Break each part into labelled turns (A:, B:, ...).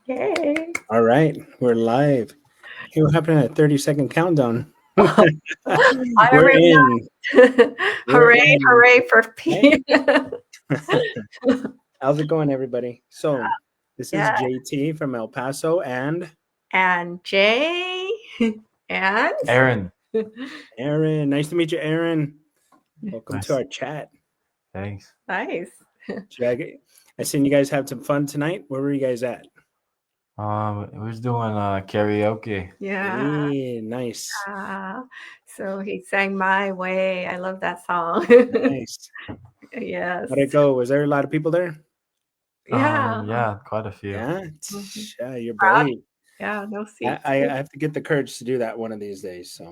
A: Okay.
B: All right, we're live. Hey, what happened to that 30-second countdown?
A: I
B: We're
A: remember
B: in.
A: that.
B: We're
A: Hooray,
B: in.
A: hooray for
B: Hey,
A: P.
B: how's it going, everybody? So, this is
A: Yeah.
B: JT from El Paso and
A: And Jay. And
C: Aaron,
B: Aaron. Nice to meet you, Aaron. Welcome to
C: nice.
B: our chat.
C: Thanks.
A: nice.
B: I seen you guys have some fun tonight. Where were you guys at?
C: We was doing karaoke.
A: Yeah.
B: Hey, nice,
A: So he sang My Way. I love that song.
B: nice.
A: Yes.
B: How'd it go? Was there a lot of people there?
A: Yeah.
C: Yeah, quite a few.
B: Yeah,
A: Mhm.
B: yeah, you're
A: Proud.
B: brave.
A: Yeah, no
B: I,
A: seats.
B: I I have to get the courage to do that one of these days. So,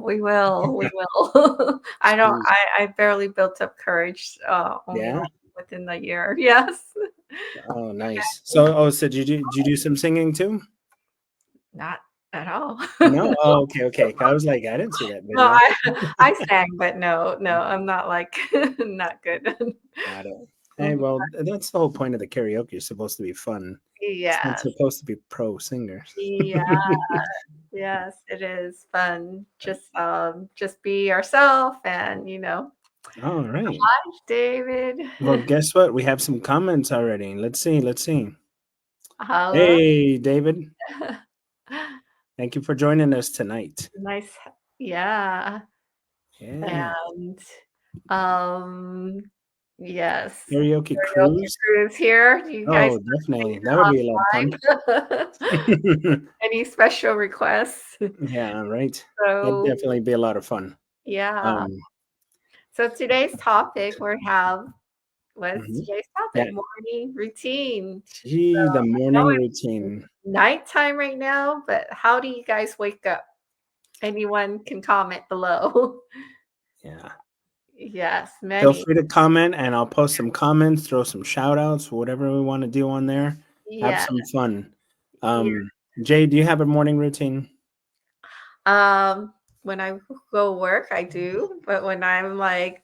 A: We will. We will. I don't.
B: jeez.
A: I barely built up courage. Only
B: Yeah.
A: within the year. Yes.
B: Oh, nice. So did you do some singing too?
A: Not at all.
B: No? Oh, okay, okay. I was like, I didn't see that
A: No,
B: video.
A: I sang, but no, I'm not like not good.
B: Got it. Hey,
A: Mhm.
B: well, that's the whole point of the karaoke. It's supposed to be fun. It's not
A: Yes,
B: supposed to be pro singers.
A: yeah, yes, it is fun. Just be yourself, and
B: All right.
A: David.
B: Well, guess what? We have some comments already. Let's see. Let's see.
A: Hello.
B: Hey, David. Thank you for joining us tonight.
A: Nice. Yeah.
B: Yeah.
A: And um yes.
B: Karaoke
A: Karaoke
B: cruise.
A: crew is here. You guys
B: Oh, definitely. That would be a lot of fun.
A: online? Any special requests?
B: Yeah, right. That'd
A: So
B: definitely be a lot of fun.
A: yeah.
B: Um,
A: So today's topic what's
B: mhm.
A: today's topic?
B: Yeah.
A: Morning routine.
B: Gee, the
A: I know
B: morning
A: it's
B: routine.
A: nighttime right now, but how do you guys wake up? Anyone can comment below.
B: Yeah.
A: Yes,
B: Feel
A: many.
B: free to comment and I'll post some comments, throw some shout outs, whatever we want to do on there. Have
A: Yeah.
B: some fun.
A: Yeah.
B: Jay, do you have a morning routine?
A: When I go work, I do, but when I'm like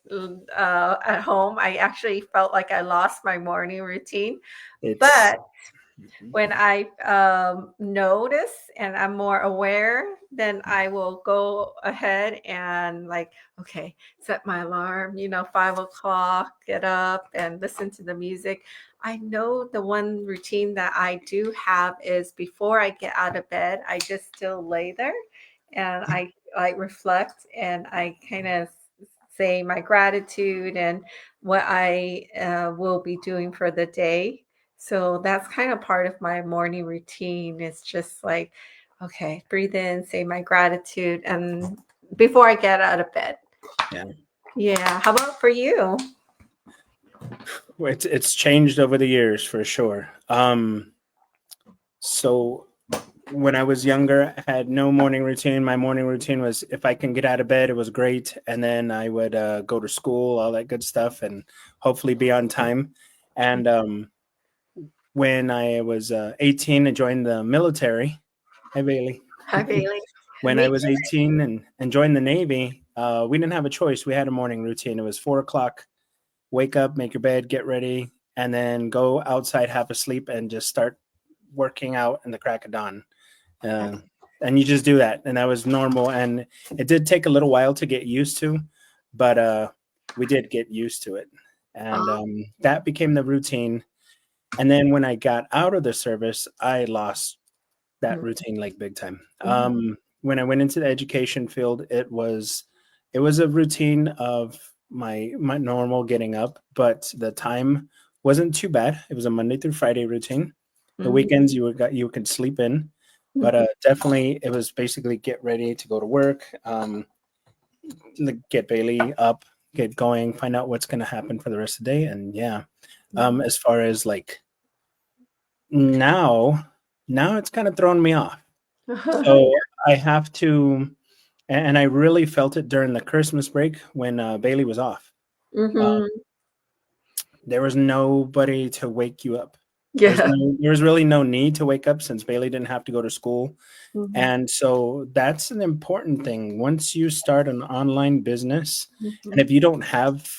A: at home, I actually felt like I lost my morning routine.
B: It's
A: But when I notice and I'm more aware, then I will go ahead and like, okay, set my alarm, 5 o'clock, get up and listen to the music. I know the one routine that I do have is before I get out of bed, I just still lay there and I like reflect and I kind of say my gratitude and what I will be doing for the day. So that's kind of part of my morning routine. It's just like, okay, breathe in, say my gratitude, and before I get out of bed.
B: yeah.
A: Yeah. How about for you?
B: It's changed over the years for sure. So when I was younger, I had no morning routine. My morning routine was if I can get out of bed, it was great, and then I would go to school, all that good stuff, and hopefully be on time. And when I was 18, I joined the military. Hi, Bailey.
A: Hi, Bailey.
B: When I
A: Me
B: was 18 and joined the Navy, we didn't have a choice. We had a morning routine. It was 4 o'clock. Wake up, make your bed, get ready, and then go outside, have a sleep, and just start working out in the crack of dawn.
A: too.
B: Uh, and you just do that, and that was normal. And it did take a little while to get used to, but we did get used to it, and
A: Oh,
B: that became the routine. And then when I got out of the service, I lost that routine like big time.
A: mhm.
B: When I went into the education field, it was a routine of my normal getting up, but the time wasn't too bad. It was a Monday through Friday routine. The
A: Mhm.
B: weekends you could sleep in, but
A: Mhm.
B: definitely it was basically get ready to go to work, get Bailey up, get going, find out what's going to happen for the rest of the day, and yeah. As far as like now it's kind of thrown me off. So I have to, and I really felt it during the Christmas break when Bailey was off. Uh,
A: Mhm.
B: there was nobody to wake you up.
A: Yeah.
B: There was really no need to wake up since Bailey didn't have to go to school.
A: Mhm.
B: And so that's an important thing. Once you start an online business, and
A: Mhm.
B: if you don't have,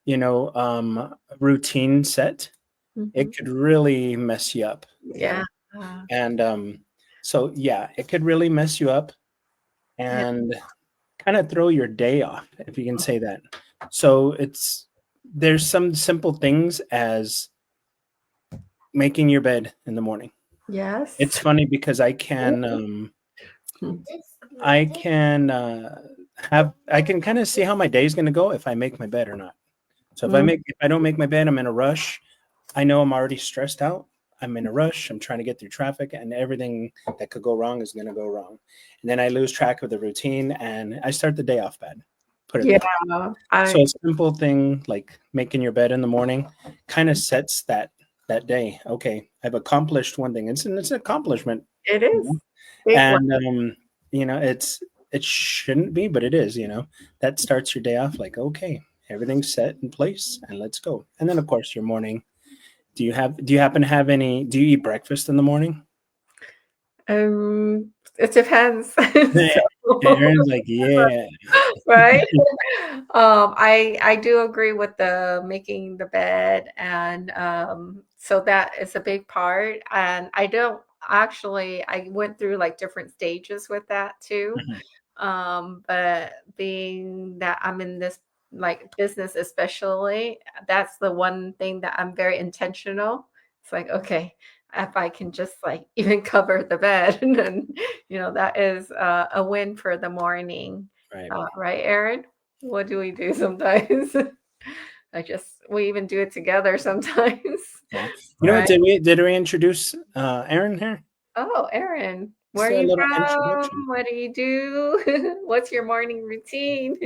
B: a routine set,
A: Mhm.
B: it could really mess you up.
A: Yeah. Uh,
B: And so yeah, it could really mess you up
A: yeah.
B: and kind of throw your day off, if you can say that. So there's some simple things as making your bed in the morning. It's
A: Yes.
B: funny because
A: Mm.
B: I can I can kind of see how my day is going to go if I make my bed or not. So
A: Mm.
B: if I don't make my bed, I'm in a rush. I know I'm already stressed out. I'm in a rush. I'm trying to get through traffic, and everything that could go wrong is going to go wrong. And then I lose track of the routine, and I start the day off bad. Put it
A: Yeah.
B: that way. So
A: I
B: a simple thing like making your bed in the morning kind of sets that day. Okay, I've accomplished one thing. It's an accomplishment,
A: it
B: you
A: is
B: know?
A: big one.
B: And it shouldn't be, but it is. That starts your day off like, okay, everything's set in place, and let's go. And then of course your morning. Do you happen to have any? Do you eat breakfast in the morning?
A: It depends.
B: Yeah.
A: So
B: Aaron's like, yeah.
A: right? I do agree with the making the bed, and so that is a big part. And I don't actually, I went through like different stages with that too.
B: Mhm.
A: But being that I'm in this like business, especially, that's the one thing that I'm very intentional. It's like, okay, if I can just like even cover the bed, and that is a win for the morning.
B: Right.
A: Right, Aaron? What do we do sometimes? We even do it together sometimes.
B: Yeah. You know what?
A: Right?
B: Did we introduce Aaron here?
A: Oh, Aaron, where
B: Just
A: are
B: a
A: you
B: little
A: from?
B: introduction.
A: What do you do? What's your morning routine?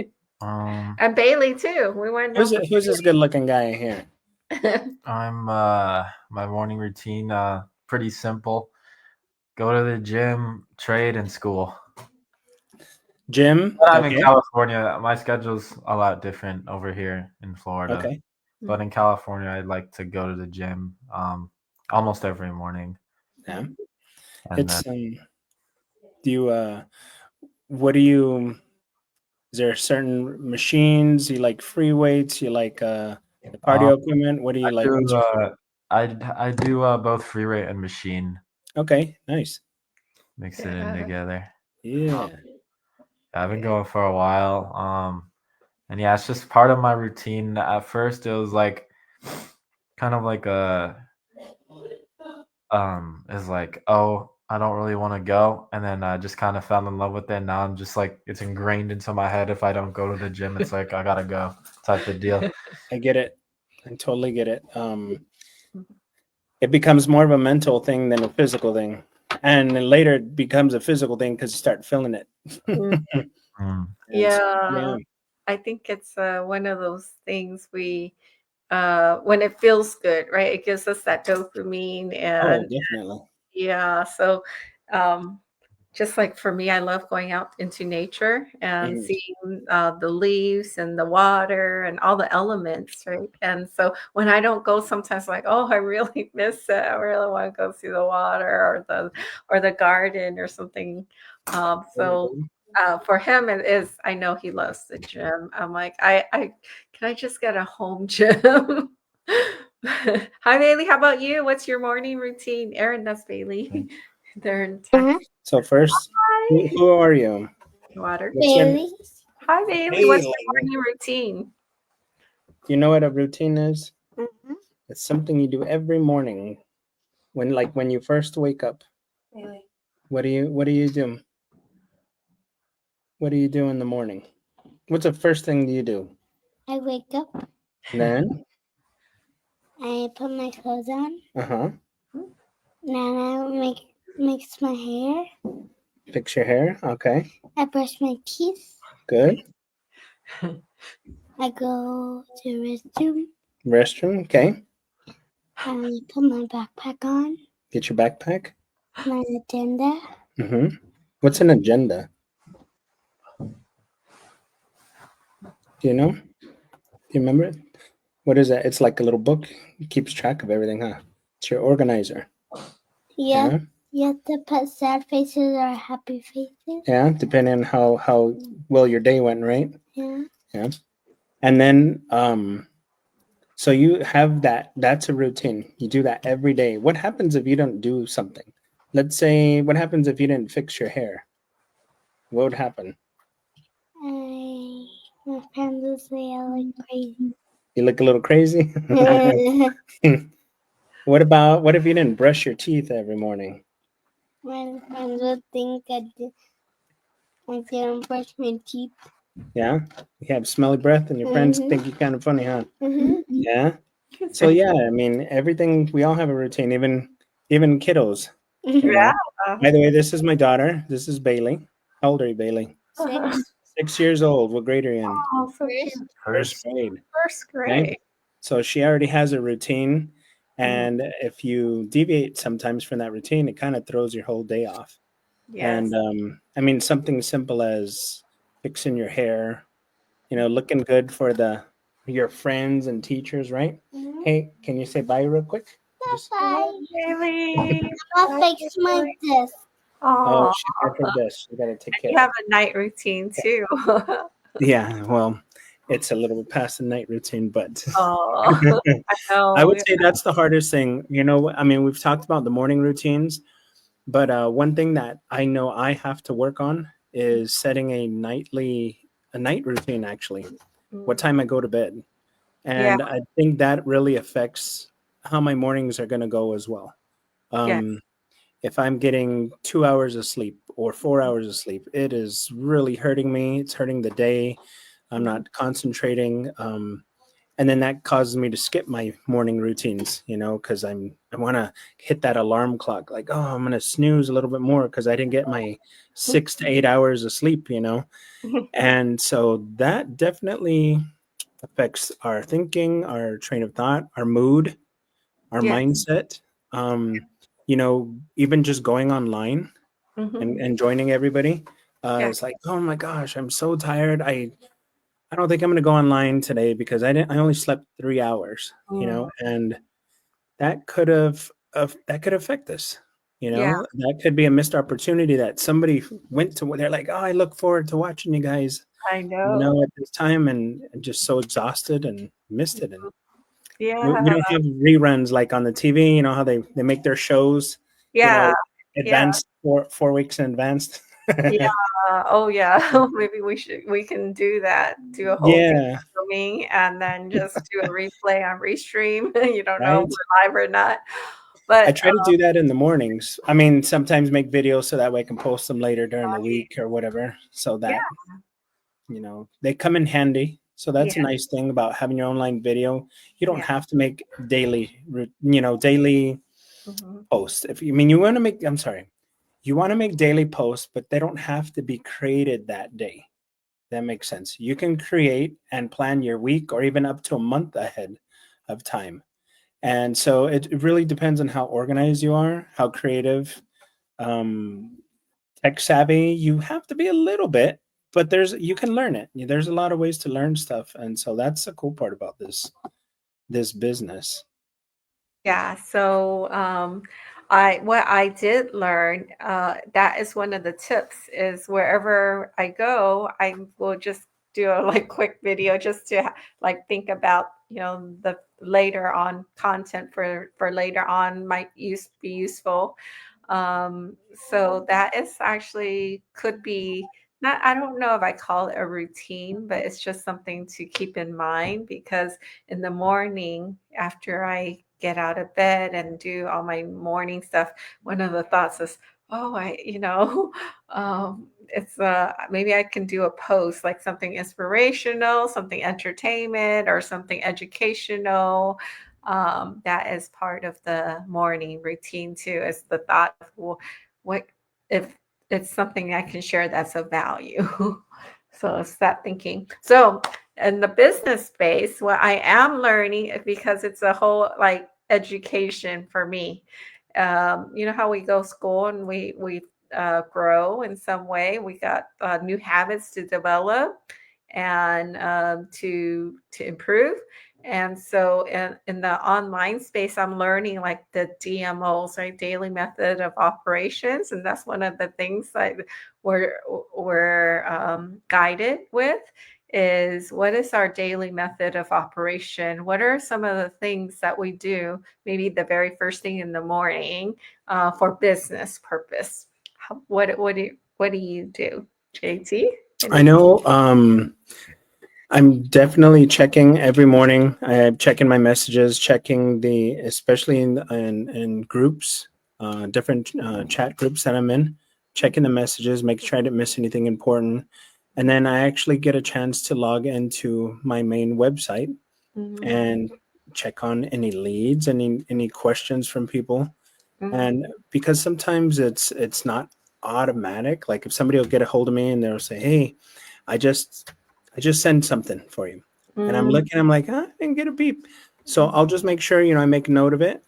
C: Um,
A: And Bailey too. We want to know from
B: Who's this good looking guy here?
A: Bailey.
C: I'm my morning routine pretty simple. Go to the gym, trade, and school.
B: Jim.
C: But I'm in
B: Okay.
C: California. My schedule's a lot different over here in Florida.
B: Okay.
C: But in California, I'd like to go to the gym almost every morning.
B: Yeah.
C: And then
B: It's do you what do you is there certain machines you like free weights, you like the
C: um,
B: cardio equipment? What do
C: I
B: you like?
C: do
B: What's your favorite?
C: I do both free weight and machine.
B: Okay, nice.
C: Mix it in
A: Yeah.
C: together.
B: Yeah.
C: I've been going for a while. And yeah, it's just part of my routine. At first, it was like kind of like is like, oh, I don't really want to go, and then I just kind of fell in love with it. Now I'm just like, it's ingrained into my head. If I don't go to the gym, it's like I gotta go type of deal.
B: I get it. I totally get it. It becomes more of a mental thing than a physical thing. And then later it becomes a physical thing because you start feeling it.
A: Mm.
C: Mm,
B: And so, yeah.
A: Yeah. I think it's one of those things when it feels good, right? It gives us that dopamine.
B: Oh,
A: And
B: definitely.
A: yeah, so um just like for me, I love going out into nature and
B: Mhm.
A: seeing the leaves and the water and all the elements, right? And so when I don't go, sometimes like, oh, I really miss it. I really want to go see the water or the garden or something. So for him, it is. I know he loves the gym. I'm like, I can I just get a home gym? Hi, Bailey. How about you? What's your morning routine? Aaron, that's Bailey. They're in Texas.
B: So first,
A: Hi.
B: who are you?
A: Water.
B: What's your
D: Bailey.
A: Hi, Bailey. What's
B: Bailey?
A: your morning routine?
B: Do you know what a routine is?
D: Mm-hmm.
B: It's something you do every morning when you first wake up.
D: Bailey.
B: What do you do? What do you do in the morning? What's the first thing you do?
D: I wake up.
B: Then,
D: I put my clothes on.
B: uh-huh.
D: Then I mix my hair.
B: Fix your hair. Okay.
D: I brush my teeth.
B: Good.
D: I go to the restroom.
B: Restroom. Okay.
D: I put my backpack on.
B: Get your backpack.
D: My agenda.
B: Mm-hmm. What's an agenda? Do you know? Do you remember it? What is that? It's like a little book. It keeps track of everything, huh? It's your organizer.
D: Yeah.
B: Yeah.
D: You have to put sad faces or happy faces.
B: Yeah. Depending on how well your day went, right?
D: Yeah.
B: Yeah. And then So you have that. That's a routine. You do that every day. What happens if you don't do something? Let's say, what happens if you didn't fix your hair? What would happen?
D: My friends will say I look crazy.
B: You look a little crazy. What if you didn't brush your teeth every morning?
D: My friends will think I didn't brush my teeth.
B: Yeah, you have smelly breath, and your friends
D: Mhm.
B: think you're kind of funny, huh?
D: Mhm.
B: Yeah. So yeah, I mean, everything. We all have a routine, even kiddos. You know.
A: Yeah.
B: By the way, this is my daughter. This is Bailey. How old are you, Bailey?
D: 6.
B: 6 years old. What grade are you in?
A: Oh, so
D: First.
A: cute.
B: First grade.
A: First
B: Right.
A: grade.
B: So she already has a routine,
A: Mhm.
B: and if you deviate sometimes from that routine, it kind of throws your whole day off. And
A: Yes.
B: I mean, something simple as fixing your hair, looking good for your friends and teachers, right?
D: Mhm.
B: Hey, can you say bye real quick? Just
D: Bye.
A: Bailey.
D: I'll fix my desk.
B: oh,
A: Oh,
B: she's there for this. You gotta take
A: you
B: care.
A: have a night routine too.
B: Yeah, well, it's a little bit past the night routine, but
A: Oh, I
B: I
A: know.
B: would say that's the hardest thing. I mean, we've talked about the morning routines, but one thing that I know I have to work on is setting a night routine actually. What
A: Mm,
B: time I go to bed.
A: yeah,
B: And I think that really affects how my mornings are going to go as well.
A: yeah.
B: Um, if I'm getting 2 hours of sleep or 4 hours of sleep, it is really hurting me. It's hurting the day. I'm
A: Mhm.
B: not concentrating. And then that causes me to skip my morning routines, because I want to hit that alarm clock, like, oh, I'm going to snooze a little bit more because I didn't get my 6 to 8 hours of sleep. And so that definitely affects our thinking, our train of thought, our mood, our
A: Yes.
B: mindset. Even just going online
A: Mhm.
B: and joining everybody.
A: Yeah.
B: It's like, oh my gosh, I'm so tired. I don't think I'm gonna go online today because I only slept 3 hours,
A: Mm,
B: and that could affect this.
A: yeah,
B: That could be a missed opportunity that somebody went to. They're like, oh, I look forward to watching you guys,
A: I know.
B: at this time, and just so exhausted and missed it. And we
A: Yeah.
B: don't have reruns like on the TV. You know how they make their shows, you
A: Yeah.
B: know,
A: Yeah.
B: advanced 4 weeks in advance.
A: Yeah. Oh, yeah. Maybe we can do that. Do a whole day
B: Yeah,
A: filming and then just do a replay on Restream. You don't know if
B: right.
A: we're live or not.
B: I
A: But
B: try to do that in the mornings. I mean, sometimes make videos so that way I can post them later during the week or whatever. So
A: yeah,
B: that they come in handy. So
A: yeah.
B: that's a nice thing about having your online video. You don't
A: Yeah.
B: have to make daily
A: Mhm.
B: posts. If you I mean you want to make, I'm sorry, you want to make daily posts, but they don't have to be created that day. That makes sense. You can create and plan your week or even up to a month ahead of time. And so it really depends on how organized you are, how creative, um, tech savvy. You have to be a little bit, but you can learn it. There's a lot of ways to learn stuff, and so that's the cool part about this business.
A: Yeah, so I what I did learn, that is one of the tips is wherever I go, I will just do a like quick video just to like think about, the later on content for later on might be useful. So that is actually could be not, I don't know if I call it a routine, but it's just something to keep in mind because in the morning after I get out of bed and do all my morning stuff, one of the thoughts is, oh, it's maybe I can do a post like something inspirational, something entertainment, or something educational. That is part of the morning routine too. Is the thought of, well, what if it's something I can share that's of value? So it's that thinking. So in the business space, what I am learning because it's a whole like education for me. You know how we go school and we grow in some way. We got new habits to develop and to improve. And so in the online space, I'm learning like the DMOs, right? Daily method of operations. And that's one of the things that we're guided with is what is our daily method of operation? What are some of the things that we do, maybe the very first thing in the morning, for business purpose? What do you do, JT?
B: I
A: Any?
B: know. I'm definitely checking every morning. I'm checking my messages, checking especially in groups, different chat groups that I'm in, checking the messages, making sure I didn't miss anything important. And then I actually get a chance to log into my main website
A: Mhm,
B: and check on any leads, any questions from people.
A: mhm,
B: And because sometimes it's not automatic. Like if somebody will get a hold of me and they'll say, "Hey, I just I just sent something for you," and I'm
A: mhm.
B: looking, I'm like, I didn't get a beep. So I'll just make sure I make note of it.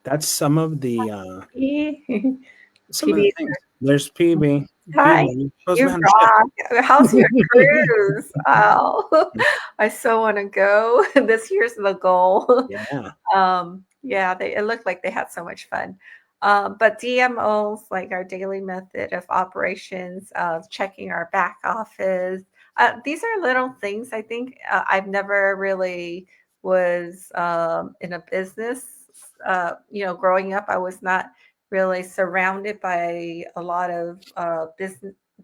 B: That's some of the
A: PB.
B: things. There's PB.
A: Hi,
B: PB goes
A: you
B: man ship.
A: rock. How's your cruise? Oh, I so want to go. This year's the goal.
B: Yeah.
A: Yeah, it looked like they had so much fun. But DMOs, like our daily method of operations, of checking our back office, these are little things. I think I've never really was in a business. Growing up, I was not really surrounded by a lot of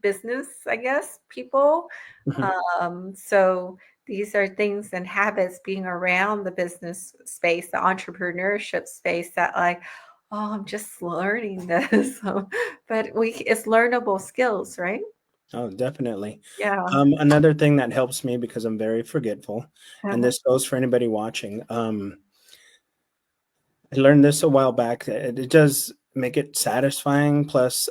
A: business, I guess, people.
B: Mhm.
A: So these are things and habits being around the business space, the entrepreneurship space that like, oh, I'm just learning this. But it's learnable skills, right?
B: Oh, definitely.
A: Yeah.
B: Another thing that helps me because I'm very forgetful, and
A: Uh-huh.
B: this goes for anybody watching. I learned this a while back. It does make it satisfying. Plus,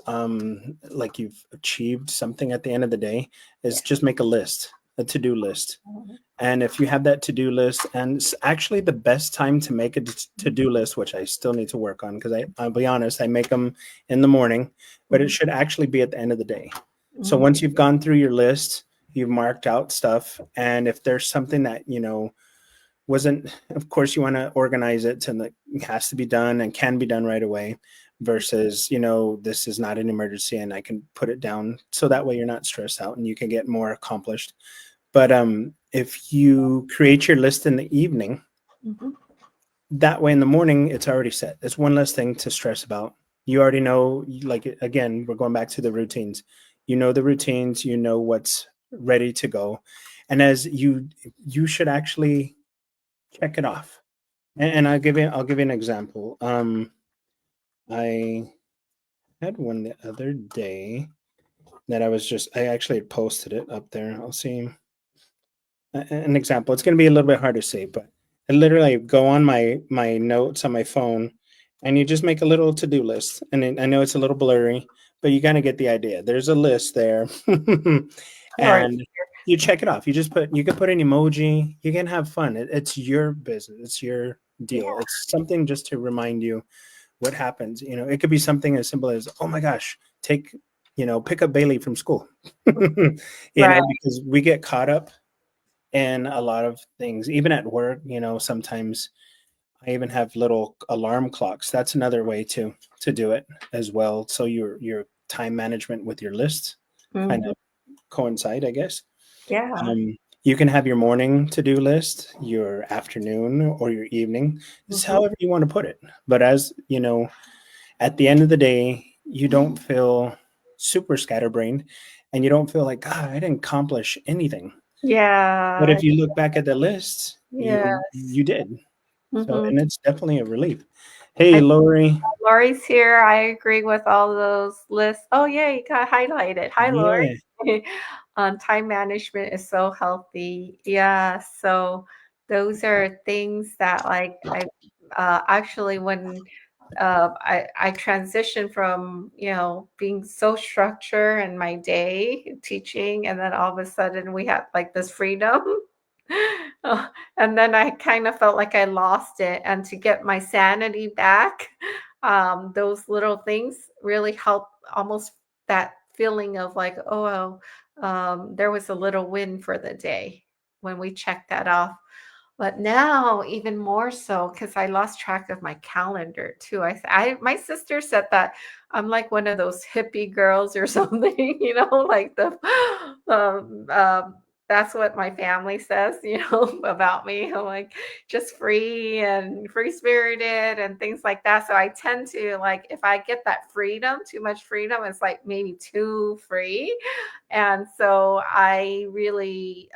B: like you've achieved something at the end of the day. Is
A: Yeah.
B: just make a list, a to-do list.
A: Mhm.
B: And if you have that to-do list, and it's actually the best time to make a to-do list, which I still need to work on because I'll be honest, I make them in the morning, but it
A: Mhm.
B: should actually be at the end of the day. So
A: Mhm.
B: once you've gone through your list, you've marked out stuff, and if there's something that wasn't, of course you want to organize it to like it has to be done and can be done right away versus this is not an emergency and I can put it down so that way you're not stressed out and you can get more accomplished. But if you create your list in the evening,
A: Mhm.
B: that way in the morning it's already set. It's one less thing to stress about. You already know, like again, we're going back to the routines. You know the routines, you know what's ready to go. And as you should actually check it off. And I'll give you an example. I had one the other day that I actually posted it up there. I'll see an example. It's going to be a little bit hard to see, but I literally go on my notes on my phone, and you just make a little to do list. And I know it's a little blurry, but you kind of get the idea. There's a list there,
A: All right.
B: and you check it off. You can put an emoji. You can have fun. It's your business. It's your
A: Yeah.
B: deal. It's something just to remind you what happens. It could be something as simple as, oh my gosh, pick up Bailey from school.
A: Right.
B: Because we get caught up in a lot of things, even at work. Sometimes I even have little alarm clocks. That's another way to do it as well. So your time management with your list kind
A: Mhm.
B: of coincide, I guess.
A: Yeah.
B: You can have your morning to-do list, your afternoon, or your evening. It's
A: Mhm.
B: however you want to put it. But as you know, at the end of the day, you don't feel super scatterbrained and you don't feel like, God, I didn't accomplish anything. But
A: Yeah.
B: if you look back at the list, you
A: Yes.
B: you did. So,
A: Mhm.
B: and it's definitely a relief. Hey, Lori.
A: Lori's here. I agree with all those lists. Oh, yeah, you got highlighted. Hi, Lori.
B: Yeah.
A: Time management is so healthy. Yeah. So those are things that like I actually when I transitioned from being so structured in my day teaching, and then all of a sudden we had like this freedom. And then I kind of felt like I lost it. And to get my sanity back, those little things really help almost that feeling of like, oh, well, there was a little win for the day when we checked that off. But now, even more so, because I lost track of my calendar too. My sister said that I'm like one of those hippie girls or something, like the um, um, that's what my family says, about me. I'm like just free and free spirited and things like that. So I tend to like if I get that freedom, too much freedom, it's like maybe too free. And so I really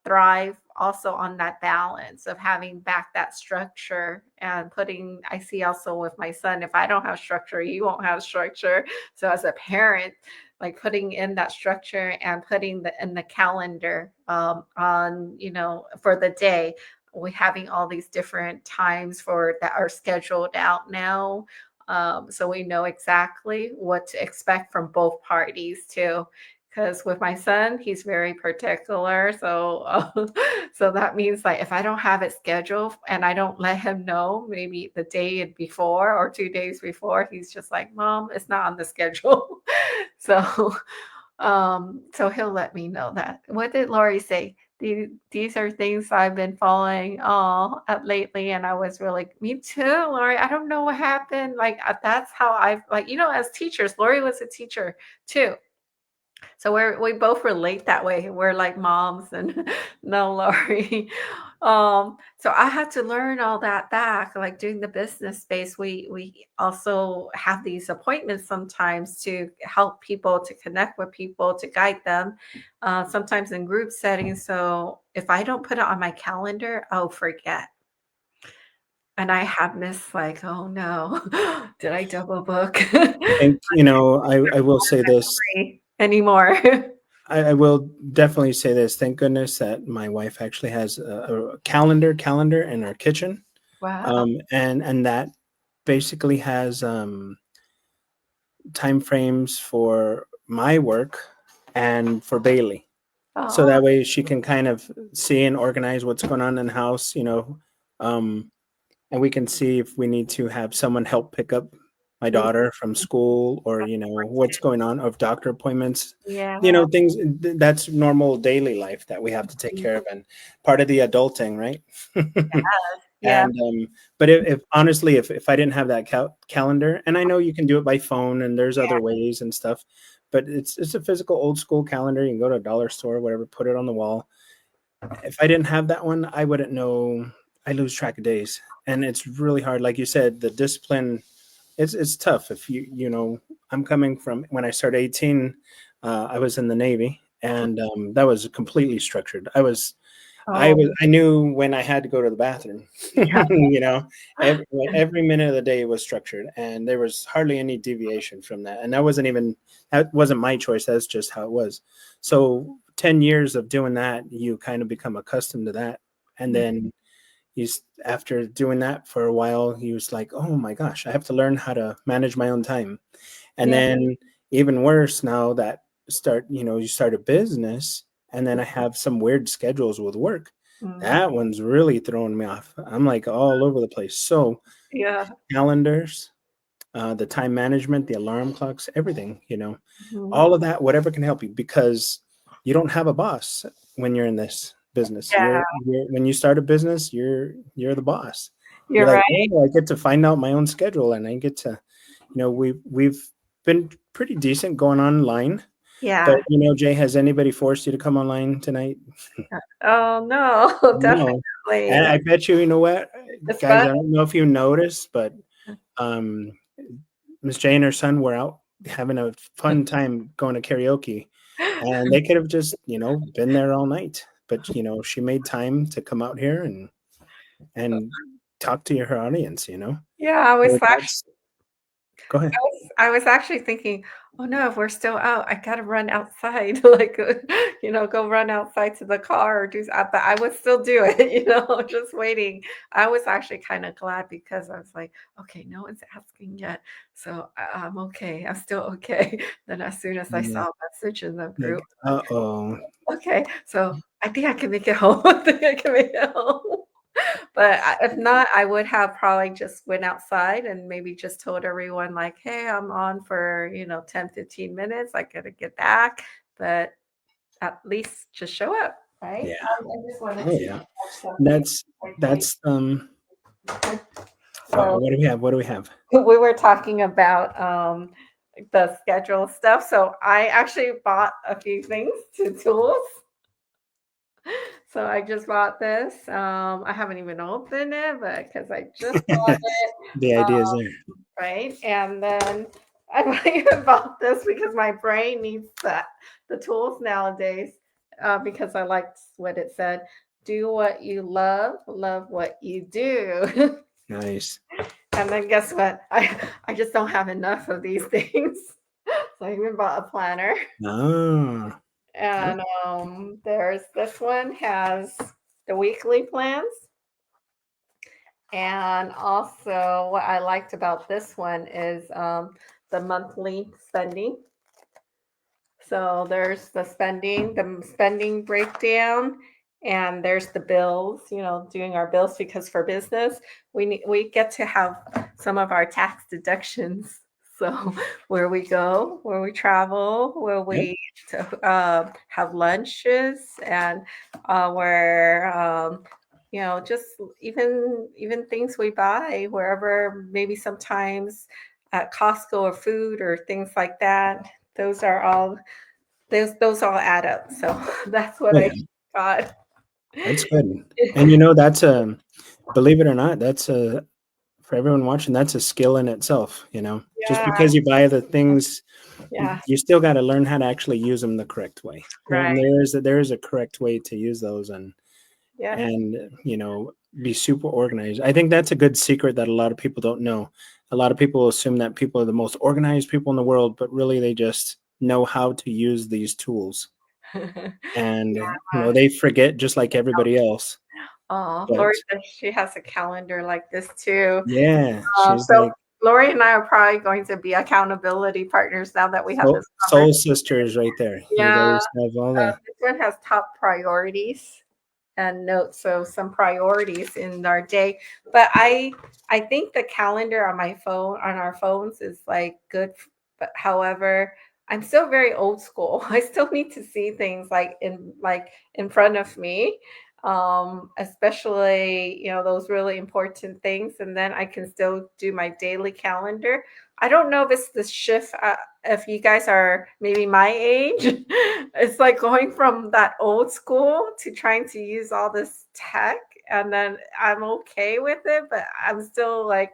A: thrive also on that balance of having back that structure and putting, I see also with my son, if I don't have structure, he won't have structure. So as a parent, like putting in that structure and putting the in the calendar on, for the day. We having all these different times for that are scheduled out now. So we know exactly what to expect from both parties too. Because with my son, he's very particular. So, so that means like if I don't have it scheduled and I don't let him know, maybe the day before or 2 days before, he's just like, "Mom, it's not on the schedule." So, so he'll let me know that. What did Lori say? These are things I've been following up lately, and I was really, me too, Lori. I don't know what happened. Like that's how I've like, as teachers, Lori was a teacher too. So we both relate that way. We're like moms and no, Lori. So I had to learn all that back. Like doing the business space, we also have these appointments sometimes to help people, to connect with people, to guide them. Sometimes in group settings. So if I don't put it on my calendar, I'll forget. And I have missed like, oh no, did I double book?
B: I think, I will say this.
A: Anymore.
B: I will definitely say this. Thank goodness that my wife actually has a calendar in our kitchen,
A: Wow.
B: and that basically has time frames for my work and for Bailey. So
A: Oh,
B: that way she can kind of see and organize what's going on in the house, um, and we can see if we need to have someone help pick up my
A: mm,
B: daughter from school, or what's going on, of doctor appointments,
A: yeah.
B: things that's normal daily life that we have to take care of, and part of the adulting, right?
A: Yeah.
B: And but if honestly, if I didn't have that calendar, and I know you can do it by phone and there's
A: Yeah.
B: other ways and stuff, but it's a physical old school calendar. You can go to a dollar store, whatever, put it on the wall. If I didn't have that one, I wouldn't know. I lose track of days, and it's really hard. Like you said, the discipline, it's tough. If I'm coming from when I started 18, I was in the Navy, and that was completely structured.
A: Oh,
B: I knew when I had to go to the bathroom.
A: yeah.
B: Every minute of the day was structured, and there was hardly any deviation from that. And that wasn't my choice. That's just how it was. So 10 years of doing that, you kind of become accustomed to that. And then after doing that for a while, he was like, "Oh my gosh, I have to learn how to manage my own time." And
A: Yeah.
B: then even worse now that you start a business, and then I have some weird schedules with work.
A: Mm,
B: That one's really throwing me off. I'm like all over the place. So
A: yeah.
B: calendars, the time management, the alarm clocks, everything,
A: Mhm.
B: all of that, whatever can help you, because you don't have a boss when you're in this business.
A: Yeah,
B: When you start a business, you're the boss. You're
A: you're
B: like,
A: right.
B: oh, I get to find out my own schedule, and I get to, we've been pretty decent going online. But
A: Yeah.
B: Jay, has anybody forced you to come online tonight?
A: Oh, no,
B: No. And
A: definitely.
B: I bet you know what,
A: It's
B: guys,
A: fun.
B: I don't know if you noticed, but um Miss Jay and her son were out having a fun time going to karaoke, and they could have just, been there all night. But she made time to come out here and talk to her audience.
A: Yeah,
B: So that's go ahead.
A: I was actually thinking, "Oh, no, if we're still out, I gotta run outside," like, go run outside to the car or but I would still do it, just waiting. I was actually kinda glad because I was like, "Okay, no one's asking yet, so I'm okay. I'm still okay." Then as soon as I
B: Yeah.
A: saw a message in the
B: Like,
A: group,
B: uh-oh.
A: okay, so I think I can make it home. I think I can make it home. But if not, I would have probably just went outside and maybe just told everyone like, "Hey, I'm on for, 10, 15 minutes. I gotta get back." But at least just show up, right?
B: Yeah.
A: I just wanted
B: Oh
A: to
B: yeah.
A: touch something
B: That's
A: quickly.
B: that's
A: So
B: what do we have? What do we have?
A: we were talking about the schedule stuff. So I actually bought a few things, two tools. So I just bought this. I haven't even opened it, but because I just bought it,
B: The idea is there.
A: right? And then I even bought this because my brain needs the tools nowadays. Because I liked what it said. Do what you love what you do.
B: Nice.
A: And then guess what? I just don't have enough of these things. So I even bought a planner.
B: Oh,
A: And there's this one has the weekly plans. And also what I liked about this one is the monthly spending. So there's the spending breakdown, and there's the bills, doing our bills because for business, we get to have some of our tax deductions. So where we go, where we travel, where
B: yep.
A: we have lunches, and where just even things we buy wherever, maybe sometimes at Costco or food or things like that. Those are all those all add up. So that's what
B: Oh,
A: I
B: yeah.
A: got.
B: That's good. And that's believe it or not, that's for everyone watching, that's a skill in itself. Just
A: Yeah,
B: because you buy the things,
A: yeah,
B: you still got to learn how to actually use them the correct way. And
A: right.
B: there is a correct way to use those, and
A: Yes.
B: be super organized. I think that's a good secret that a lot of people don't know. A lot of people assume that people are the most organized people in the world, but really they just know how to use these tools. And they forget just like everybody else.
A: Oh,
B: But
A: Lori says she has a calendar like this too.
B: yeah, she's
A: So
B: like
A: Lori and I are probably going to be accountability partners now that we have this
B: soul
A: conversation.
B: sisters right there. You
A: Yeah,
B: guys have all the
A: this one has top priorities and notes, so some priorities in our day. But I think the calendar on my phone, on our phones, is like good. But however, I'm still very old school. I still need to see things like in front of me, especially those really important things, and then I can still do my daily calendar. I don't know if it's the shift. If you guys are maybe my age, it's like going from that old school to trying to use all this tech, and then I'm okay with it, but I'm still like,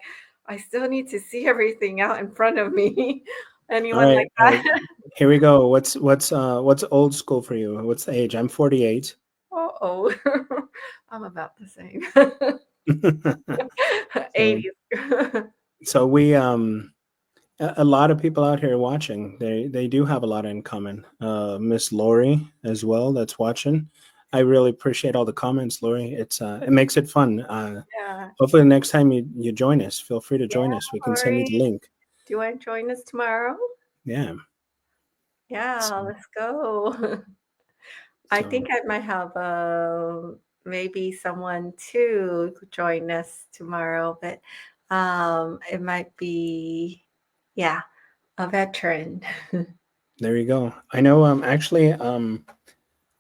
A: I still need to see everything out in front of me.
B: all
A: Anyone
B: right.
A: like
B: All right.
A: that?
B: Here we go. What's old school for you? What's the age? I'm 48.
A: Oh, I'm about the same.
B: so
A: 80s.
B: so we a lot of people out here watching, they do have a lot in common. Miss Lori as well that's watching. I really appreciate all the comments, Lori. It makes it fun.
A: Yeah,
B: Hopefully the next time you join us, feel free to
A: yeah,
B: join us. We can send you the
A: Lori.
B: link.
A: Do you want to join us tomorrow?
B: Yeah.
A: Yeah,
B: So,
A: let's go. I
B: so
A: think I might have maybe someone to join us tomorrow, but it might be, yeah, a veteran.
B: there you go. I know actually a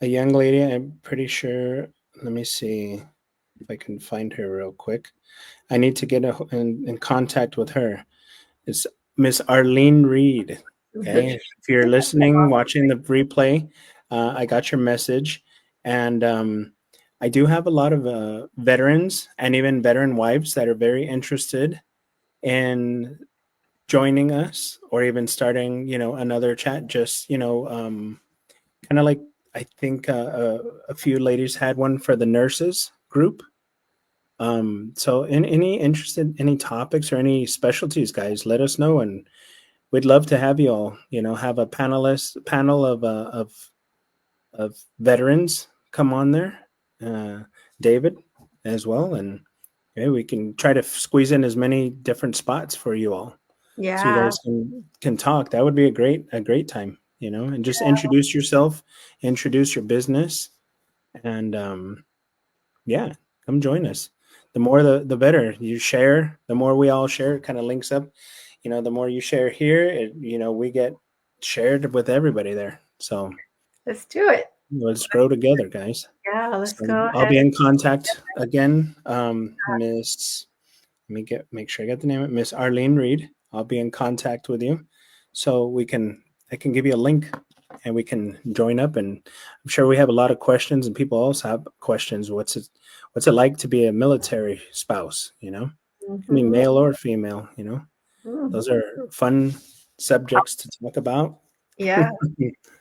B: young lady, I'm pretty sure. Let me see if I can find her real quick. I need to get in contact with her. It's Miss Arlene Reed. Okay, if you're listening, watching the replay, I got your message, and I do have a lot of veterans and even veteran wives that are very interested in joining us or even starting, another chat. Just kind of like I think a few ladies had one for the nurses group. So in any interested any topics or any specialties, guys, let us know, and we'd love to have you all. Have a panel of veterans come on there, uh, David as well, and yeah, we can try to squeeze in as many different spots for you all, so you
A: Yeah,
B: guys can talk. That would be a great time, and just introduce yourself, introduce your business, and yeah, come join us. The more the better. You share, the more we all share. It kind of links up. The more you share here, we get shared with everybody there. So
A: let's do it.
B: let's grow together, guys.
A: Yeah, let's
B: So
A: go
B: I'll
A: ahead
B: be
A: and
B: in contact again, Miss. Let me make sure I get the name. Miss Arlene Reed. I'll be in contact with you, so I can give you a link, and we can join up. And I'm sure we have a lot of questions, and people also have questions. What's it like to be a military spouse? I mean,
A: Mhm.
B: male or female.
A: Mm.
B: Those are fun subjects to talk about.
A: Yeah.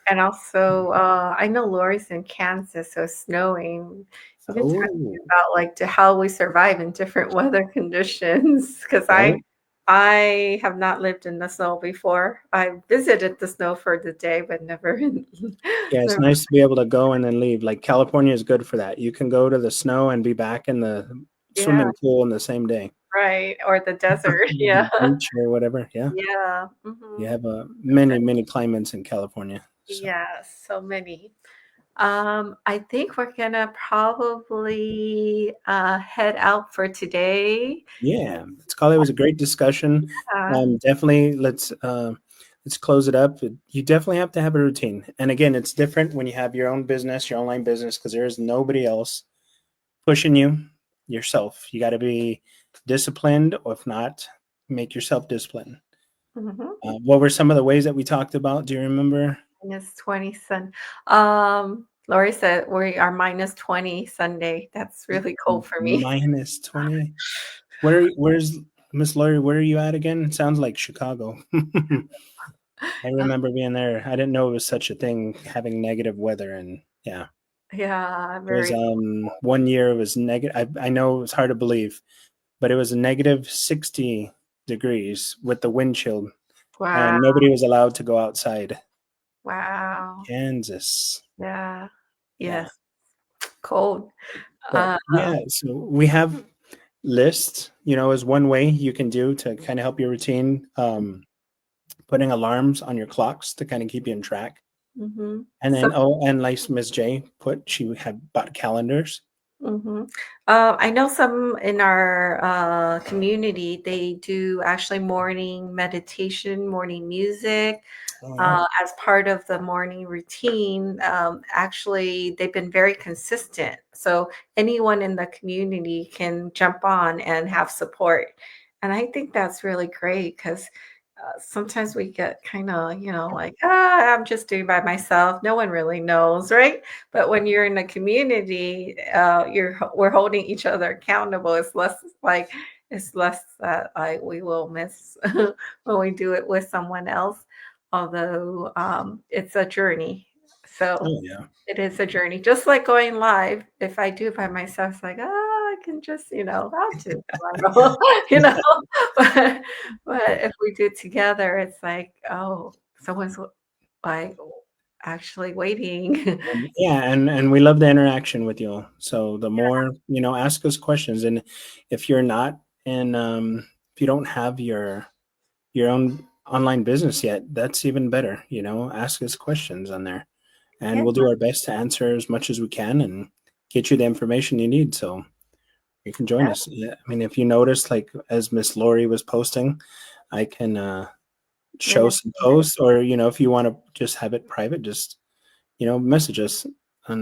A: And also, I know Lori's in Kansas, so it's snowing. We've been talking
B: Oh,
A: about like how we survive in different weather conditions. Because
B: right.
A: I have not lived in the snow before. I visited the snow for the day, but never
B: Yeah, it's
A: never
B: nice to be able to go and then leave. Like California is good for that. You can go to the snow and be back in the
A: yeah,
B: swimming pool in the same day.
A: right. Or the desert. Yeah.
B: The beach or whatever. Yeah.
A: Yeah.
B: You
A: Hmm.
B: have many climates in California. So
A: Yeah, so many. I think we're gonna probably head out for today.
B: yeah, it was a great discussion.
A: Uh,
B: Definitely let's close it up. You definitely have to have a routine. And again, it's different when you have your own business, your online business, because there is nobody else pushing you yourself. You got to be disciplined, or if not, make yourself disciplined.
A: mhm.
B: What were some of the ways that we talked about? Do you remember?
A: -20 Sun. Lori said we are -20 Sunday. That's really cold for me.
B: -20. Where's Miss Laurie? Where are you at again? Sounds like Chicago. I remember being there. I didn't know it was such a thing, having negative weather, and yeah,
A: Yeah,
B: it was.
A: very
B: One year it was negative. I know it was hard to believe, but it was a negative 60 degrees with the wind chill,
A: wow,
B: and nobody was allowed to go outside.
A: wow.
B: Kansas,
A: Yeah.
B: yeah.
A: Yes, cold.
B: But
A: Uh,
B: yeah, so we have lists. Is one way you can do to kind of help your routine. Putting alarms on your clocks to kind of keep you in track.
A: mhm.
B: And
A: So
B: then, and like Miss J she had bought calendars.
A: mhm. I know some in our community, they do actually morning meditation, morning music.
B: Oh yeah.
A: As part of the morning routine. Actually, they've been very consistent. So anyone in the community can jump on and have support. And I think that's really great because sometimes we get kind of, like, I'm just doing by myself. No one really knows, right? But when you're in a community, we're holding each other accountable. It's less that like we will miss when we do it with someone else. Although it's a journey, so
B: Oh yeah.
A: it is a journey. Just like going live, if I do it by myself, it's like, I can just, I'll do it tomorrow, you know. But, but if we do it together, it's like, oh, someone's like actually waiting.
B: Yeah, and we love the interaction with you all. So the more, ask us questions. And if you're not in if you don't have your own online business yet, that's even better. Ask us questions on there. And
A: Yeah,
B: we'll do our best to answer as much as we can and get you the information you need. So you can join us. Yeah, I mean, if you notice, like as Miss Lori was posting, I can show
A: yeah,
B: some posts, or if you want to just have it private, just message us on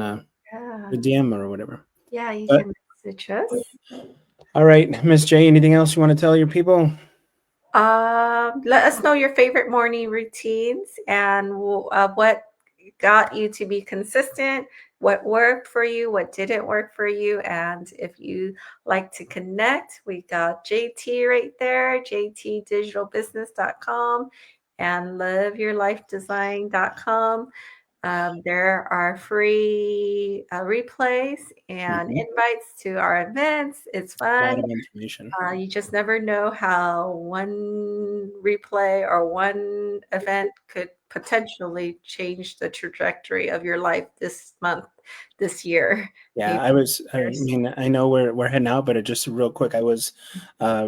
A: yeah,
B: the DM or whatever.
A: yeah. You
B: But
A: can message us.
B: all right, Miss J, anything else you want to tell your people?
A: Let us know your favorite morning routines and what got you to be consistent, what worked for you, what didn't work for you. And if you like to connect, we got JT right there, jtdigitalbusiness.com and loveyourlifedesign.com. There are free replays and
B: Mhm.
A: invites to our events. It's
B: A lot
A: fun.
B: of information.
A: You just never know how one replay or one event could potentially change the trajectory of your life this month, this year,
B: Yeah,
A: maybe
B: I
A: years.
B: mean, I know we're heading out, but just real quick, I was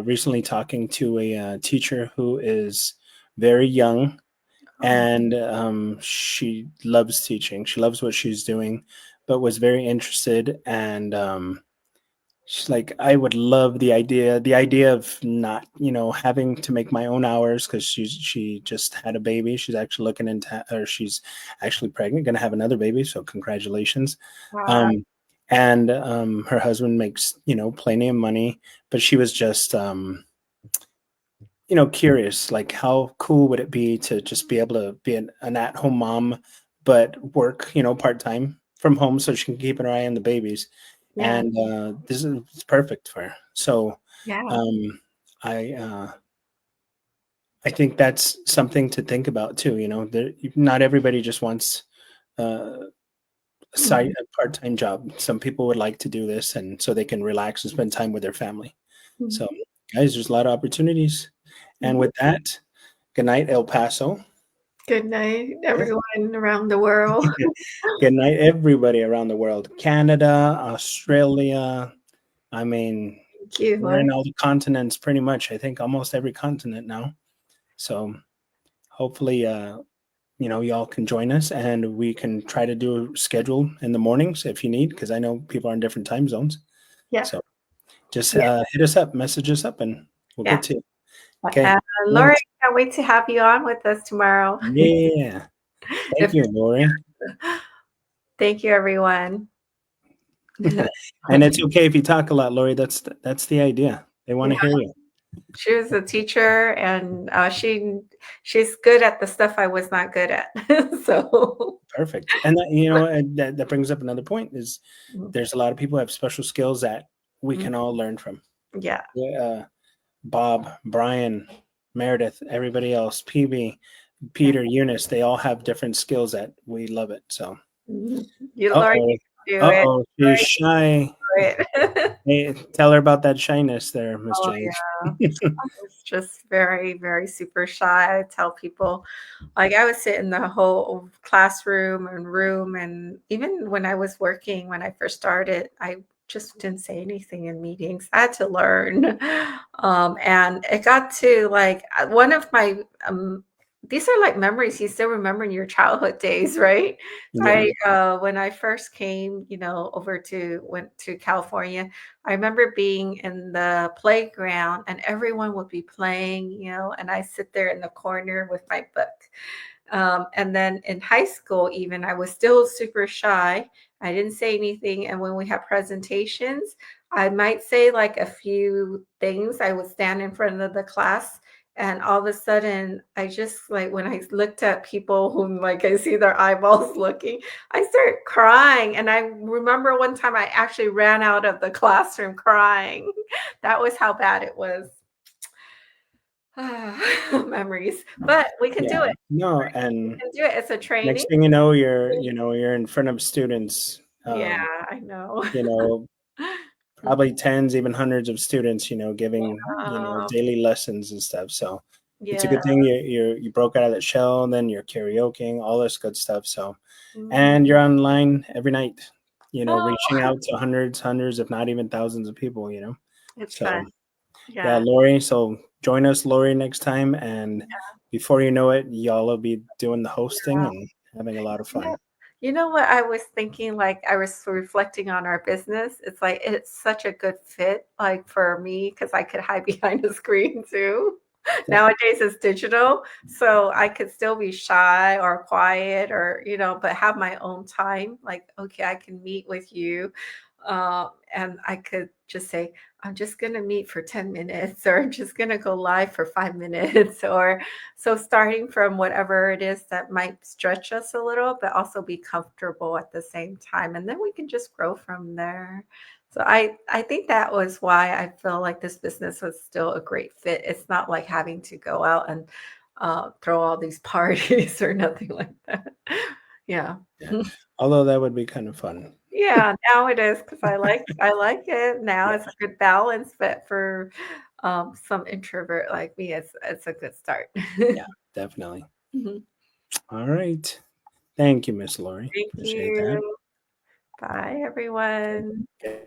B: recently talking to a teacher who is very young,
A: Oh,
B: and she loves teaching. She loves what she's doing, but was very interested. And she's like, I would love the idea of not, having to make my own hours, because she just had a baby. She's actually looking into, or she's actually pregnant, going to have another baby. So congratulations.
A: wow.
B: Um, and her husband makes, plenty of money, but she was just, curious, like how cool would it be to just be able to be an at-home mom, but work, part time from home so she can keep an eye on the babies.
A: Yeah.
B: And this is perfect for her. So
A: Yeah.
B: um, I think that's something to think about too. Not everybody just wants a
A: Mhm.
B: part-time job. Some people would like to do this, and so they can relax and spend time with their family. So,
A: Mhm.
B: guys, there's a lot of opportunities. And
A: Mhm.
B: with that, good night, El Paso.
A: Good night, everyone around the world.
B: Good night, everybody around the world. Canada, Australia. I mean,
A: Thank you,
B: we're
A: Lord.
B: in all the continents pretty much. I think almost every continent now. So hopefully, y'all can join us and we can try to do a schedule in the mornings if you need, because I know people are in different time zones.
A: Yeah.
B: So just
A: Yeah.
B: hit us up, message us up, and we'll
A: Yeah.
B: get to you. Okay.
A: Lori,
B: Thanks.
A: can't wait to have you on with us tomorrow.
B: Yeah. Thank
A: If
B: you, Lori.
A: Thank you, everyone.
B: And it's okay if you talk a lot, Lori. That's the idea. They want
A: Yeah,
B: to hear you.
A: she was a teacher, and she's good at the stuff I was not good at. So,
B: Perfect. And that brings up another point is there's a lot of people who have special skills that we can all learn from.
A: yeah.
B: Yeah, Bob, Brian, Meredith, everybody else, PB,
A: Yeah.
B: Peter, Eunice, they all have different skills that we love it. So,
A: Lori,
B: uh-oh,
A: you can do it.
B: she's
A: Lori,
B: shy.
A: you can do it.
B: Hey, tell her about that shyness there, Miss
A: Oh,
B: James.
A: yeah. I was just very, very super shy. I tell people, like, I would sit in the whole classroom and room, and even when I was working, when I first started, I just didn't say anything in meetings. I had to learn. And it got to like one of my these are like memories you still remember in your childhood days, right? So
B: Yeah.
A: when I first came, went to California, I remember being in the playground and everyone would be playing, and I sit there in the corner with my book. And then in high school, even I was still super shy. I didn't say anything. And when we had presentations, I might say like a few things. I would stand in front of the class. And all of a sudden, I just like when I looked at people whom like I see their eyeballs looking, I started crying. And I remember one time I actually ran out of the classroom crying. That was how bad it was. Memories, but we can do
B: Yeah.
A: it.
B: No,
A: We
B: and
A: can do it. It's a training.
B: next thing you know, you're in front of students,
A: Yeah, I know.
B: you know, probably tens, even hundreds of students, giving,
A: Um,
B: daily lessons and stuff. So it's a
A: yeah.
B: good thing you broke out of that shell, and then you're karaokeing, all this good stuff. So,
A: Mhm.
B: and you're online every night,
A: Oh,
B: reaching out to hundreds, if not even thousands of people.
A: it's fun.
B: So yeah,
A: Yeah.
B: Lori. So join us, Lori, next time. And before you know it, y'all will be doing the hosting
A: Yeah.
B: and having a lot of
A: You know
B: fun.
A: you know what I was thinking, like, I was reflecting on our business. It's like, it's such a good fit, like, for me, because I could hide behind a screen too.
B: Yeah.
A: Nowadays, it's digital, so I could still be shy or quiet or, but have my own time. Like, okay, I can meet with you, and I could just say, I'm just gonna meet for 10 minutes, or I'm just gonna go live for 5 minutes, or so starting from whatever it is that might stretch us a little, but also be comfortable at the same time. And then we can just grow from there. So I think that was why I feel like this business was still a great fit. It's not like having to go out and throw all these parties or nothing like that. Yeah.
B: Yeah. Although that would be kind of fun.
A: Yeah, now it is because I like it. Now
B: Yeah.
A: it's a good balance, but for some introvert like me, it's a good start.
B: Yeah, definitely.
A: Mhm.
B: All right. Thank you, Miss Lori.
A: Thank
B: Appreciate that.
A: you. Bye, everyone.
B: Okay.